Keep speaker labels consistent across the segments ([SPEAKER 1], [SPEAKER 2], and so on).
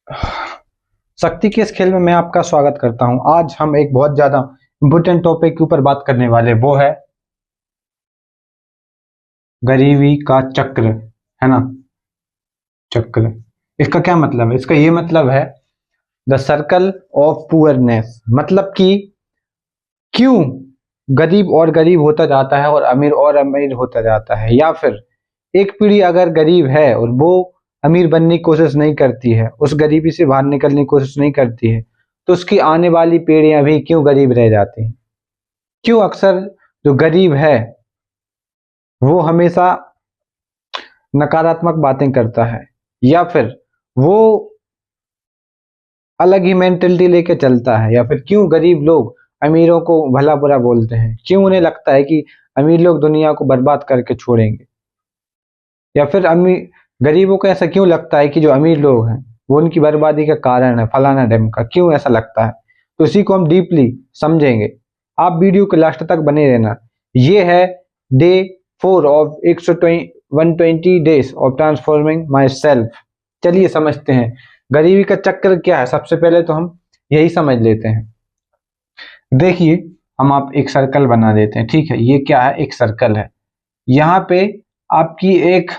[SPEAKER 1] शक्ति के इस खेल में मैं आपका स्वागत करता हूं। आज हम एक बहुत ज्यादा इंपोर्टेंट टॉपिक के ऊपर बात करने वाले, वो है गरीबी का चक्र, है ना। चक्र, इसका क्या मतलब है? इसका ये मतलब है द सर्कल ऑफ पुअरनेस, मतलब कि क्यों गरीब और गरीब होता जाता है और अमीर होता जाता है, या फिर एक पीढ़ी अगर गरीब है और वो अमीर बनने की कोशिश नहीं करती है, उस गरीबी से बाहर निकलने की कोशिश नहीं करती है, तो उसकी आने वाली पीढ़ियां भी क्यों गरीब रह जाती हैं? क्यों अक्सर जो गरीब है वो हमेशा नकारात्मक बातें करता है, या फिर वो अलग ही मेंटेलिटी लेके चलता है, या फिर क्यों गरीब लोग अमीरों को भला बुरा बोलते हैं? क्यों उन्हें लगता है कि अमीर लोग दुनिया को बर्बाद करके छोड़ेंगे, या फिर अमीर गरीबों को ऐसा क्यों लगता है कि जो अमीर लोग हैं वो उनकी बर्बादी का कारण है, फलाना ढिमका? क्यों ऐसा लगता है? तो इसी को हम डीपली समझेंगे। आप वीडियो के लास्ट तक बने रहना। ये है day 4 of 120 days of transforming my self. चलिए समझते हैं गरीबी का चक्र क्या है। सबसे पहले तो हम यही समझ लेते हैं। देखिए, हम आप एक सर्कल बना देते हैं, ठीक है। ये क्या है? एक सर्कल है। यहाँ पे आपकी एक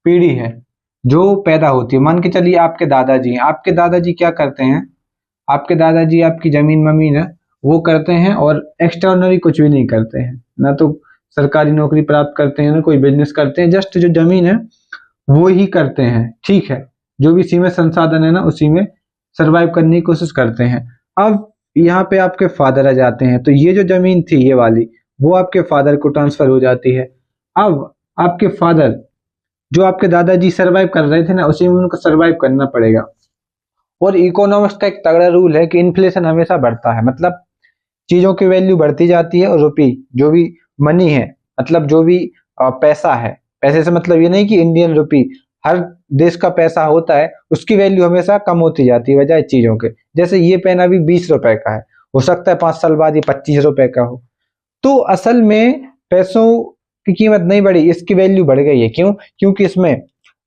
[SPEAKER 1] पीढ़ी है जो पैदा होती है। मान के चलिए आपके दादाजी हैं। आपके दादाजी क्या करते हैं? आपके दादाजी आपकी जमीन ममीन है वो करते हैं, और एक्स्ट्राऑर्डिनरी कुछ भी नहीं करते हैं। ना तो सरकारी नौकरी प्राप्त करते हैं, ना कोई बिजनेस करते हैं। जस्ट जो जमीन है वो ही करते हैं, ठीक है। जो भी सीमित संसाधन है ना, उसी में सरवाइव करने की कोशिश करते हैं। अब यहाँ पे आपके फादर आ जाते हैं, तो ये जो जमीन थी ये वाली, वो आपके फादर को ट्रांसफर हो जाती है। अब आपके फादर, जो आपके दादाजी सरवाइव कर रहे थे ना, उसी में उनको सरवाइव करना पड़ेगा। और इकोनॉमिक्स का एक तगड़ा रूल है कि इन्फ्लेशन हमेशा बढ़ता है, मतलब चीजों की वैल्यू बढ़ती जाती है, और रुपी जो भी मनी है, मतलब जो भी पैसा है, पैसे से मतलब ये नहीं कि इंडियन रुपी, हर देश का पैसा होता है, उसकी वैल्यू हमेशा कम होती जाती है बजाय चीजों के। जैसे ये पेन अभी 20 रुपए का है, हो सकता है 5 साल बाद ये 25 रुपए का हो। तो असल में पैसों की कीमत नहीं बढ़ी, इसकी वैल्यू बढ़ गई है। क्यों? क्योंकि इसमें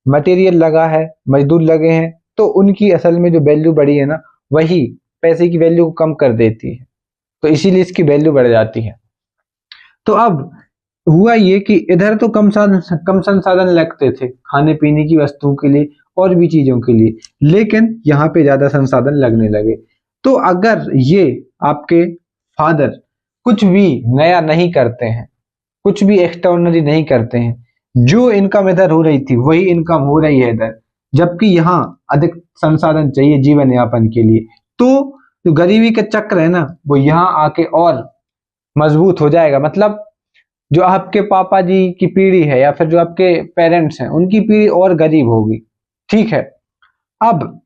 [SPEAKER 1] मटेरियल लगा है, मजदूर लगे हैं, तो उनकी असल में जो वैल्यू बढ़ी है ना, वही पैसे की वैल्यू को कम कर देती है, तो इसीलिए इसकी वैल्यू बढ़ जाती है। तो अब हुआ ये कि इधर तो कम संसाधन लगते थे खाने पीने की वस्तुओं के लिए और भी चीजों के लिए, लेकिन यहाँ पे ज्यादा संसाधन लगने लगे। तो अगर ये आपके फादर कुछ भी नया नहीं करते हैं, कुछ भी एक्स्ट्राऑर्डिनरी नहीं करते हैं, जो इनकम इधर हो रही थी वही इनकम हो रही है इधर, जबकि यहाँ अधिक संसाधन चाहिए जीवन यापन के लिए, तो जो गरीबी का चक्र है ना, वो यहाँ आके और मजबूत हो जाएगा। मतलब जो आपके पापा जी की पीढ़ी है, या फिर जो आपके पेरेंट्स हैं, उनकी पीढ़ी और गरीब होगी, ठीक है। अब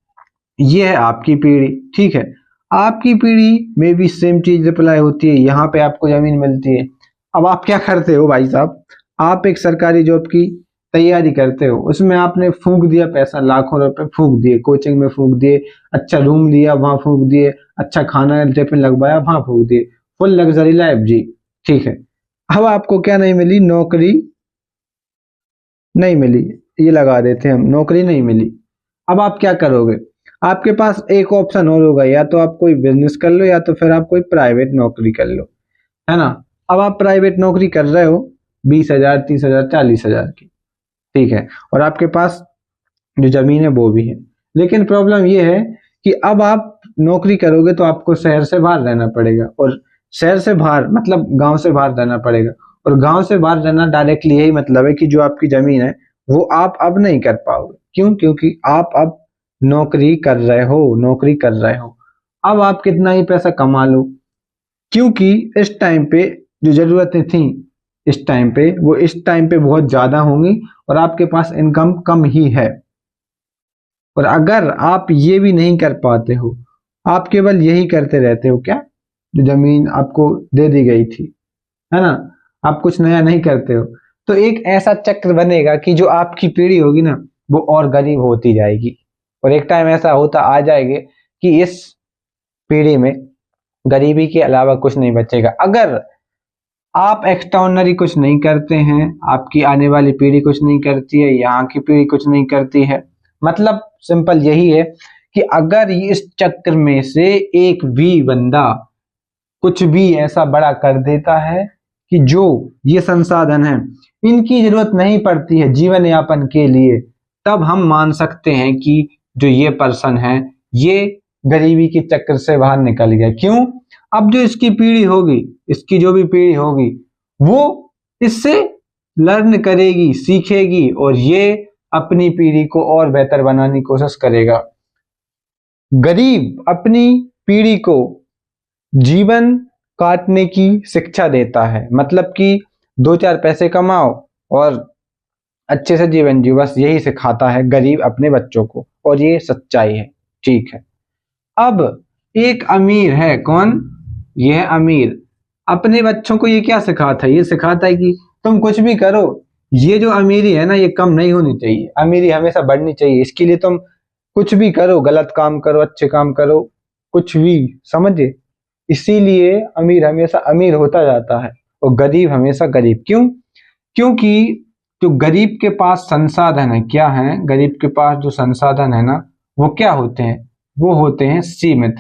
[SPEAKER 1] ये है आपकी पीढ़ी, ठीक है। आपकी पीढ़ी में भी सेम चीज रिप्लाई होती है। यहाँ पे आपको जमीन मिलती है। अब आप क्या करते हो भाई साहब? आप एक सरकारी जॉब की तैयारी करते हो, उसमें आपने फूंक दिया पैसा, लाखों रुपए फूंक दिए, कोचिंग में फूंक दिए, अच्छा रूम लिया वहां फूंक दिए, अच्छा खाना टिफिन लगवाया वहां फूंक दिए, फुल लग्जरी लाइफ जी, ठीक है। अब आपको क्या नहीं मिली? नौकरी नहीं मिली। ये लगा देते हैं हम, नौकरी नहीं मिली। अब आप क्या करोगे? आपके पास एक ऑप्शन और होगा, या तो आप कोई बिजनेस कर लो, या तो फिर आप कोई प्राइवेट नौकरी कर लो, है ना। अब आप प्राइवेट नौकरी कर रहे हो 20,000, 30,000, 40,000 की, ठीक है, और आपके पास जो जमीन है वो भी है। लेकिन प्रॉब्लम ये है कि अब आप नौकरी करोगे तो आपको शहर से बाहर रहना पड़ेगा, और शहर से बाहर मतलब गांव से बाहर रहना पड़ेगा। और गांव से बाहर रहना डायरेक्टली यही मतलब है कि जो आपकी जमीन है वो आप अब नहीं कर पाओगे। क्यों? क्योंकि आप अब नौकरी कर रहे हो, नौकरी कर रहे हो। अब आप कितना ही पैसा कमा लो, क्योंकि इस टाइम पे जो जरूरतें थी इस टाइम पे, वो इस टाइम पे बहुत ज्यादा होंगी, और आपके पास इनकम कम ही है। और अगर आप ये भी नहीं कर पाते हो, आप केवल यही करते रहते हो, क्या? जो जमीन आपको दे दी गई थी, है ना, आप कुछ नया नहीं करते हो, तो एक ऐसा चक्र बनेगा कि जो आपकी पीढ़ी होगी ना, वो और गरीब होती जाएगी। और एक टाइम ऐसा होता आ जाएगा कि इस पीढ़ी में गरीबी के अलावा कुछ नहीं बचेगा। अगर आप एक्स्ट्राऑर्डिनरी कुछ नहीं करते हैं, आपकी आने वाली पीढ़ी कुछ नहीं करती है, यहाँ की पीढ़ी कुछ नहीं करती है, मतलब सिंपल यही है कि अगर इस चक्र में से एक भी बंदा कुछ भी ऐसा बड़ा कर देता है कि जो ये संसाधन है इनकी जरूरत नहीं पड़ती है जीवन यापन के लिए, तब हम मान सकते हैं कि जो ये पर्सन है ये गरीबी के चक्र से बाहर निकल गया। क्यों? अब जो इसकी पीढ़ी होगी, इसकी जो भी पीढ़ी होगी, वो इससे लर्न करेगी, सीखेगी और ये अपनी पीढ़ी को और बेहतर बनाने की कोशिश करेगा। गरीब अपनी पीढ़ी को जीवन काटने की शिक्षा देता है, मतलब कि 2-4 पैसे कमाओ और अच्छे से जीवन जियो, बस यही सिखाता है गरीब अपने बच्चों को, और ये सच्चाई है। ठीक है, अब एक अमीर है, कौन? ये है अमीर। अपने बच्चों को ये क्या सिखाता है? ये सिखाता है कि तुम कुछ भी करो, ये जो अमीरी है ना ये कम नहीं होनी चाहिए, अमीरी हमेशा बढ़नी चाहिए। इसके लिए तुम कुछ भी करो, गलत काम करो, अच्छे काम करो, कुछ भी, समझे? इसीलिए अमीर हमेशा अमीर होता जाता है और गरीब हमेशा गरीब। क्यों? क्योंकि जो गरीब के पास संसाधन है, क्या है? गरीब के पास जो संसाधन है ना वो क्या होते हैं? वो होते हैं सीमित,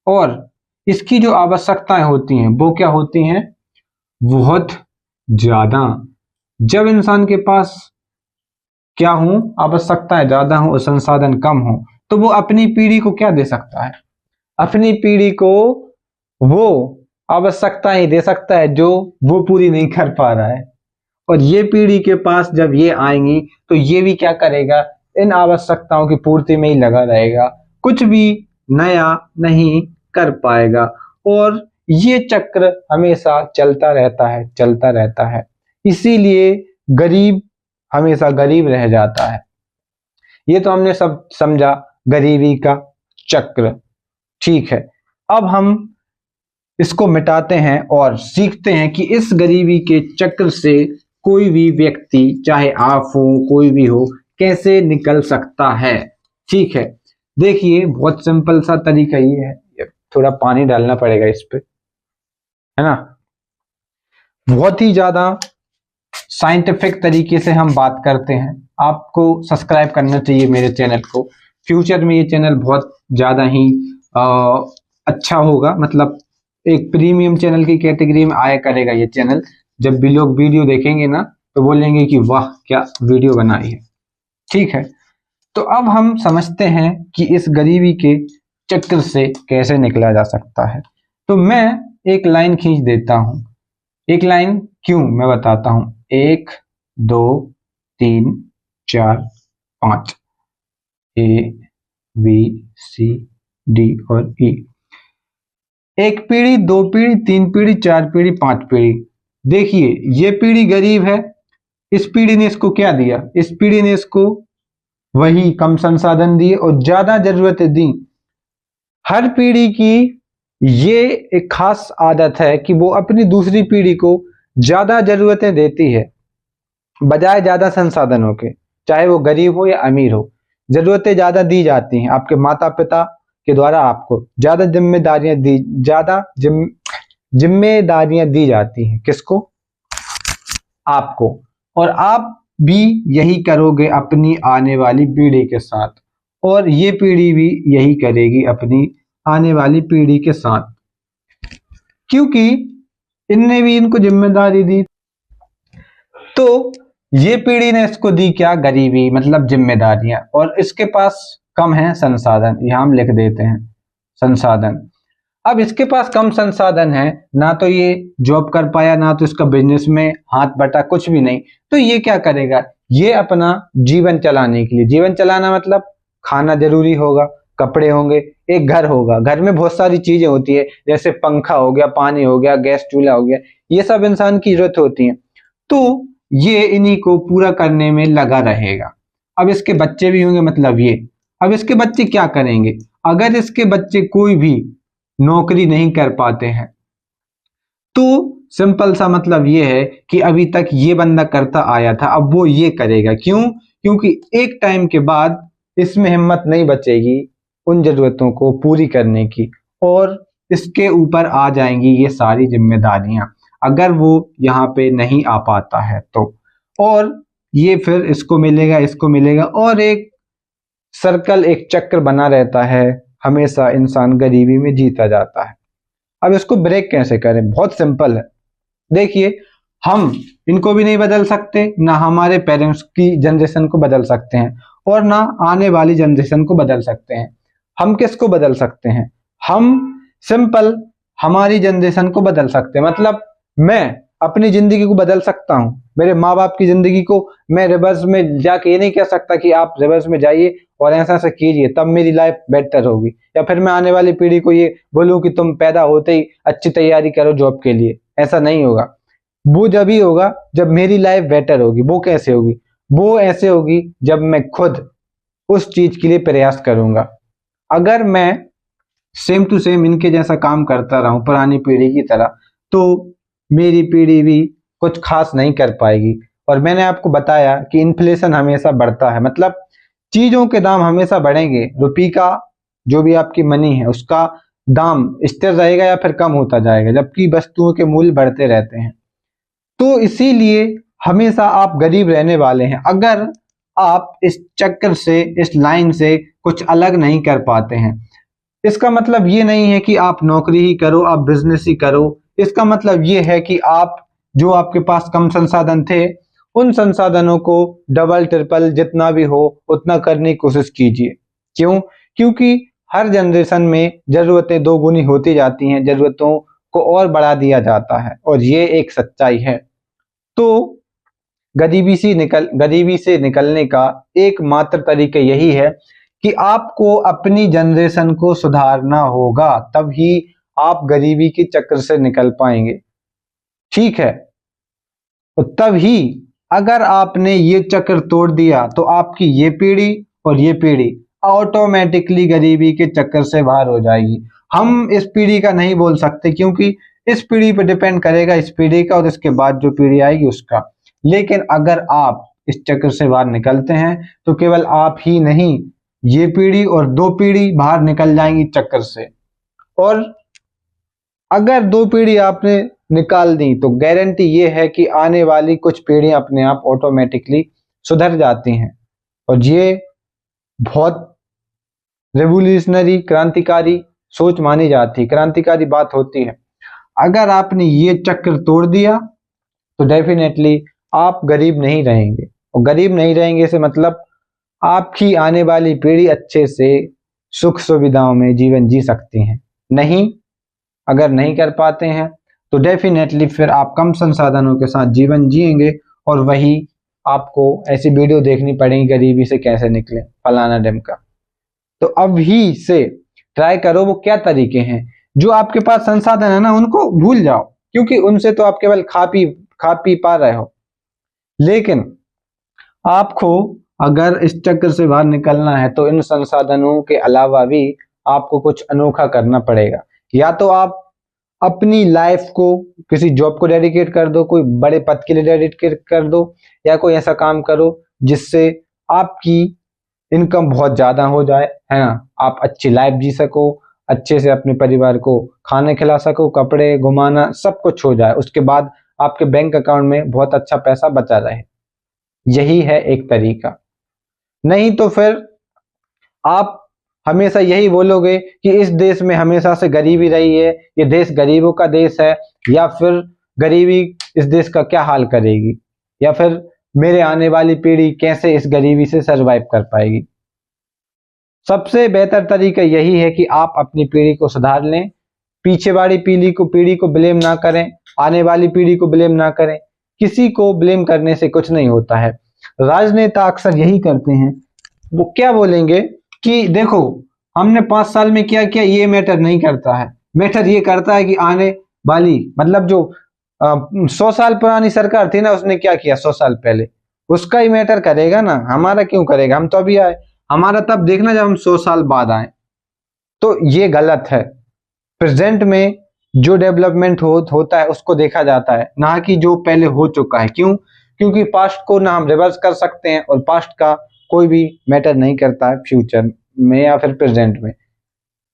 [SPEAKER 1] और इसकी जो आवश्यकताएं होती हैं वो क्या होती हैं? बहुत ज्यादा। जब इंसान के पास क्या हो? आवश्यकताएं ज्यादा हो और संसाधन कम हो, तो वो अपनी पीढ़ी को क्या दे सकता है? अपनी पीढ़ी को वो आवश्यकताएं दे सकता है जो वो पूरी नहीं कर पा रहा है। और ये पीढ़ी के पास जब ये आएंगी तो ये भी क्या करेगा? इन आवश्यकताओं की पूर्ति में ही लगा रहेगा, कुछ भी नया नहीं कर पाएगा, और ये चक्र हमेशा चलता रहता है, चलता रहता है। इसीलिए गरीब हमेशा गरीब रह जाता है। ये तो हमने सब समझा गरीबी का चक्र। ठीक है, अब हम इसको मिटाते हैं और सीखते हैं कि इस गरीबी के चक्र से कोई भी व्यक्ति, चाहे आप हो, कोई भी हो, कैसे निकल सकता है। ठीक है, देखिए बहुत सिंपल सा तरीका ये है, थोड़ा पानी डालना पड़ेगा इस पे, है ना। बहुत ही ज्यादा साइंटिफिक तरीके से हम बात करते हैं। आपको सब्सक्राइब करना चाहिए मेरे चैनल को। फ्यूचर में ये चैनल बहुत ज्यादा ही अच्छा होगा, मतलब एक प्रीमियम चैनल की कैटेगरी में आया करेगा ये चैनल। जब भी लोग वीडियो देखेंगे ना तो बोलेंगे कि वाह क्या वीडियो बनाई है। ठीक है, तो अब हम समझते हैं कि इस गरीबी के चक्र से कैसे निकला जा सकता है। तो मैं एक लाइन खींच देता हूं। एक लाइन क्यों, मैं बताता हूं। 1 2 3 4 5, A B C D और E। एक पीढ़ी, 2 पीढ़ी, 3 पीढ़ी, 4 पीढ़ी, 5 पीढ़ी। देखिए ये पीढ़ी गरीब है, इस पीढ़ी ने इसको क्या दिया? इस पीढ़ी ने इसको वही कम संसाधन दिए और ज्यादा जरूरतें दी। हर पीढ़ी की ये एक खास आदत है कि वो अपनी दूसरी पीढ़ी को ज्यादा जरूरतें देती है बजाय ज्यादा संसाधनों के। चाहे वो गरीब हो या अमीर हो, जरूरतें ज्यादा दी जाती हैं। आपके माता पिता के द्वारा आपको ज्यादा जिम्मेदारियां दी जाती हैं। किसको? आपको। और आप भी यही करोगे अपनी आने वाली पीढ़ी के साथ, और ये पीढ़ी भी यही करेगी अपनी आने वाली पीढ़ी के साथ, क्योंकि इनने भी इनको जिम्मेदारी दी। तो ये पीढ़ी ने इसको दी क्या? गरीबी, मतलब जिम्मेदारियां, और इसके पास कम है संसाधन। यहां हम लिख देते हैं संसाधन। अब इसके पास कम संसाधन है, ना तो ये जॉब कर पाया, ना तो इसका बिजनेस में हाथ बटा, कुछ भी नहीं। तो ये क्या करेगा? ये अपना जीवन चलाने के लिए, जीवन चलाना मतलब खाना जरूरी होगा, कपड़े होंगे, एक घर होगा। घर में बहुत सारी चीजें होती है, जैसे पंखा हो गया, पानी हो गया, गैस चूल्हा हो गया, ये सब इंसान की जरूरत होती है। तो ये इन्हीं को पूरा करने में लगा रहेगा। अब इसके बच्चे भी होंगे, मतलब ये। अब इसके बच्चे क्या करेंगे? अगर इसके बच्चे कोई भी नौकरी नहीं कर पाते हैं तो सिंपल सा मतलब ये है कि अभी तक ये बंदा करता आया था, अब वो ये करेगा। क्यों? क्योंकि एक टाइम के बाद इसमें हिम्मत नहीं बचेगी उन जरूरतों को पूरी करने की, और इसके ऊपर आ जाएंगी ये सारी जिम्मेदारियां, अगर वो यहाँ पे नहीं आ पाता है तो। और ये फिर इसको मिलेगा, इसको मिलेगा, और एक सर्कल, एक चक्र बना रहता है, हमेशा इंसान गरीबी में जीता जाता है। अब इसको ब्रेक कैसे करें? बहुत सिंपल है। देखिए, हम इनको भी नहीं बदल सकते, ना हमारे पेरेंट्स की जनरेशन को बदल सकते हैं, और ना आने वाली जनरेशन को बदल सकते हैं। हम किसको बदल सकते हैं? हम सिंपल हमारी जनरेशन को बदल सकते हैं। मतलब मैं अपनी जिंदगी को बदल सकता हूं, मेरे माँ बाप की जिंदगी को मैं रिवर्स में जाके ये नहीं कह सकता कि आप रिवर्स में जाइए और ऐसा ऐसा कीजिए तब मेरी लाइफ बेटर होगी, या फिर मैं आने वाली पीढ़ी को ये बोलूं कि तुम पैदा होते ही अच्छी तैयारी करो जॉब के लिए। ऐसा नहीं होगा। वो जब ही होगा जब मेरी लाइफ बेटर होगी। वो कैसे होगी? वो ऐसे होगी जब मैं खुद उस चीज के लिए प्रयास करूंगा। अगर मैं सेम टू सेम इनके जैसा काम करता रहूं पुरानी पीढ़ी की तरह, तो मेरी पीढ़ी भी कुछ खास नहीं कर पाएगी। और मैंने आपको बताया कि इन्फ्लेशन हमेशा बढ़ता है, मतलब चीजों के दाम हमेशा बढ़ेंगे। रुपये का जो भी आपकी मनी है उसका दाम स्थिर रहेगा या फिर कम होता जाएगा, जबकि वस्तुओं के मूल्य बढ़ते रहते हैं। तो इसीलिए हमेशा आप गरीब रहने वाले हैं, अगर आप इस चक्कर से, इस लाइन से कुछ अलग नहीं कर पाते हैं। इसका मतलब ये नहीं है कि आप नौकरी ही करो, आप बिजनेस ही करो। इसका मतलब ये है कि आप जो आपके पास कम संसाधन थे, उन संसाधनों को डबल ट्रिपल जितना भी हो उतना करने की कोशिश कीजिए। क्यों? क्योंकि हर जनरेशन में जरूरतें दोगुनी होती जाती हैं, जरूरतों को और बढ़ा दिया जाता है, और ये एक सच्चाई है। तो गरीबी से निकलने का एकमात्र तरीका यही है कि आपको अपनी जनरेशन को सुधारना होगा, तभी आप गरीबी के चक्कर से निकल पाएंगे। ठीक है? तो तभी अगर आपने ये चक्र तोड़ दिया तो आपकी ये पीढ़ी और ये पीढ़ी ऑटोमेटिकली गरीबी के चक्कर से बाहर हो जाएगी। हम इस पीढ़ी का नहीं बोल सकते, क्योंकि इस पीढ़ी पर डिपेंड करेगा इस पीढ़ी का और इसके बाद जो पीढ़ी आएगी उसका। लेकिन अगर आप इस चक्कर से बाहर निकलते हैं तो केवल आप ही नहीं, ये पीढ़ी और दो पीढ़ी बाहर निकल जाएंगी चक्कर से। और अगर दो पीढ़ी आपने निकाल दी तो गारंटी ये है कि आने वाली कुछ पीढ़ियां अपने आप ऑटोमेटिकली सुधर जाती हैं। और ये बहुत रेवोल्यूशनरी, क्रांतिकारी सोच मानी जाती है, क्रांतिकारी बात होती है। अगर आपने ये चक्र तोड़ दिया तो डेफिनेटली आप गरीब नहीं रहेंगे। और गरीब नहीं रहेंगे से मतलब आपकी आने वाली पीढ़ी अच्छे से सुख सुविधाओं में जीवन जी सकती है। नहीं, अगर नहीं कर पाते हैं तो डेफिनेटली फिर आप कम संसाधनों के साथ जीवन जिएंगे, और वही आपको ऐसी वीडियो देखनी पड़ेगी गरीबी से कैसे निकले फलाना ढिमका। तो अभी से ट्राई करो। वो क्या तरीके हैं? जो आपके पास संसाधन है ना, उनको भूल जाओ, क्योंकि उनसे तो आप केवल खा पी पा रहे हो। लेकिन आपको अगर इस चक्कर से बाहर निकलना है तो इन संसाधनों के अलावा भी आपको कुछ अनोखा करना पड़ेगा। या तो आप अपनी लाइफ को किसी जॉब को डेडिकेट कर दो, कोई बड़े पद के लिए डेडिकेट कर दो, या कोई ऐसा काम करो जिससे आपकी इनकम बहुत ज्यादा हो जाए, है ना, आप अच्छी लाइफ जी सको, अच्छे से अपने परिवार को खाने खिला सको, कपड़े, घुमाना, सब कुछ हो जाए। उसके बाद आपके बैंक अकाउंट में बहुत अच्छा पैसा बचा रहे। यही है एक तरीका। नहीं तो फिर आप हमेशा यही बोलोगे कि इस देश में हमेशा से गरीबी रही है, ये देश गरीबों का देश है, या फिर गरीबी इस देश का क्या हाल करेगी, या फिर मेरे आने वाली पीढ़ी कैसे इस गरीबी से सरवाइव कर पाएगी। सबसे बेहतर तरीका यही है कि आप अपनी पीढ़ी को सुधार लें। पीछे वाली पीढ़ी को ब्लेम ना करें, आने वाली पीढ़ी को ब्लेम ना करें। किसी को ब्लेम करने से कुछ नहीं होता है। राजनेता अक्सर यही करते हैं, वो क्या बोलेंगे कि देखो हमने 5 साल में क्या किया, ये मैटर नहीं करता है। मैटर ये करता है कि आने वाली, मतलब जो 100 साल पुरानी सरकार थी ना, उसने क्या किया 100 साल पहले, उसका ही मैटर करेगा ना। हमारा क्यों करेगा? हम तो अभी आए, हमारा तब देखना जब हम 100 साल बाद आए। तो ये गलत है। प्रेजेंट में जो डेवलपमेंट होता है उसको देखा जाता है, ना कि जो पहले हो चुका है। क्यों? क्योंकि पास्ट को ना हम रिवर्स कर सकते हैं, और पास्ट का कोई भी मैटर नहीं करता है फ्यूचर में या फिर प्रेजेंट में,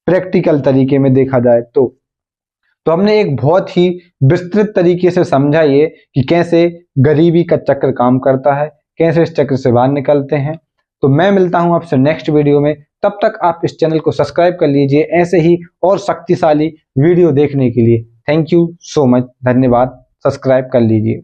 [SPEAKER 1] प्रैक्टिकल तरीके में देखा जाए तो हमने एक बहुत ही विस्तृत तरीके से समझा ये कि कैसे गरीबी का चक्र काम करता है, कैसे इस चक्र से बाहर निकलते हैं। तो मैं मिलता हूं आपसे नेक्स्ट वीडियो में। तब तक आप इस चैनल को सब्सक्राइब कर लीजिए ऐसे ही और शक्तिशाली वीडियो देखने के लिए। थैंक यू सो मच, धन्यवाद। सब्सक्राइब कर लीजिए।